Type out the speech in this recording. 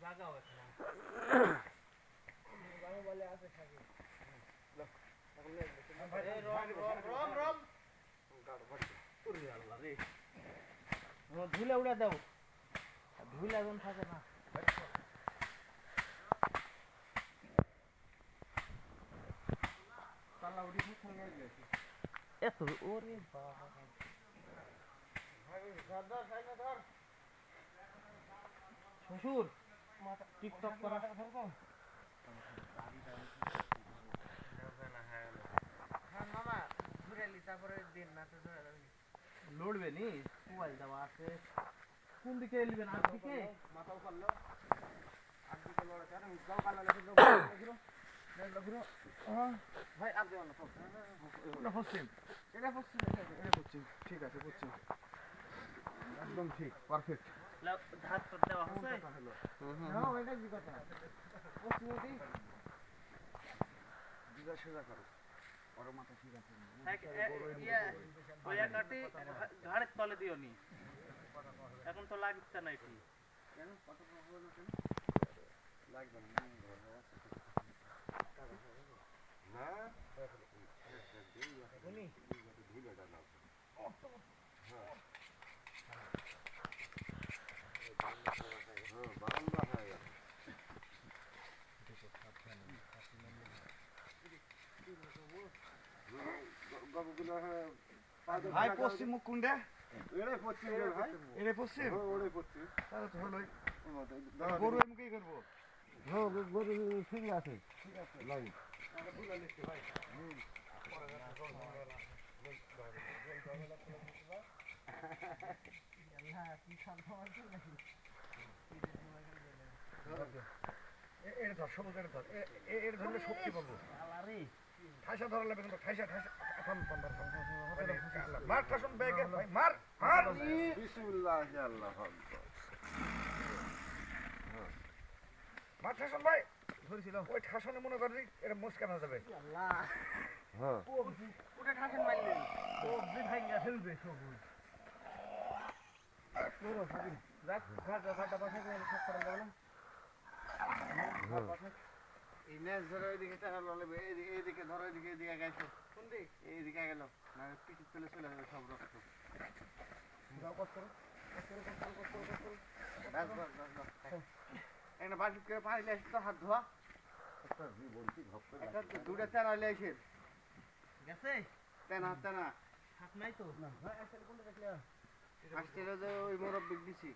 জাগাও এখানে বাবু বলে আছে খাবি ধুলে উড়া দাও ধুলে এখন থাকে না তালা উড়ি এত ওরে বাবা শ্বশুর টিকটক করা লড়বে নি মোবাইল দেওয়া আছে কোন দিকে এলিবেন আর দিকে মাথাও করলো আর দিকে লড়ে কেন যাও কালা ভাই আর দেওয়া না পশ্চিম এটা পশ্চিম ঠিক আছে পশ্চিম একদম ঠিক পারফেক্ট ধাত করে দেওয়া হচ্ছে হ্যাঁ ওইটা কি কথা পশ্চিমে দিই দিদা সোজা করো ওর মাথা ঠিক আছে ওয়া কাটি ঘাড়ের তলে দিও নি এখন তো লাগছে না এটি কেন কত প্রবলেম আছে লাগবে না না উনি ভিডিওটা নাও হ্যাঁ বারান্দা হয়ে গেল ভাই পশ্চিম মুখ কোনটা এরে পশ্চিম ভাই এরে পশ্চিম ওরে পশ্চিম তাহলে তো হলোই গরু মুখেই করবো হ্যাঁ গরু ঠিক আছে লাই ভাই এর ধর সমুদ্রের ধর এর ধরলে শক্তি পাবো ঠাসা ধরা লাগবে কিন্তু ঠাসা এখন মার ঠাসন ব্যাগে ভাই মার মার বিসমিল্লাহ আল্লাহ মার ঠাসন ভাই ধরেছিল ওই ঠাসনে মনে করবি এটা মুস্কানো যাবে আল্লাহ হ্যাঁ ওটা ঠাসন মারলে ও ভাঙা ফেলবে সবুজ পুরো ভাবি রাখ ঘাটা পাশে সব করে দাও না এই নেস ধরে ওইদিকে টাকা লড়বে এইদিকে ধরো এইদিকে গেছো কোন দিক এইদিকে গেল না পিঠে চলে যাবে সব রক্ত দাও কষ্ট করো একটা বালতি করে পানি নিয়ে আসতো হাত ধোয়া একটা দুটা তেনা নিয়ে আসে গেছে তেনা হাত নাই তো না আসলে কোনটা দেখলে আসছিল যে ওই মুরব্বি দিছি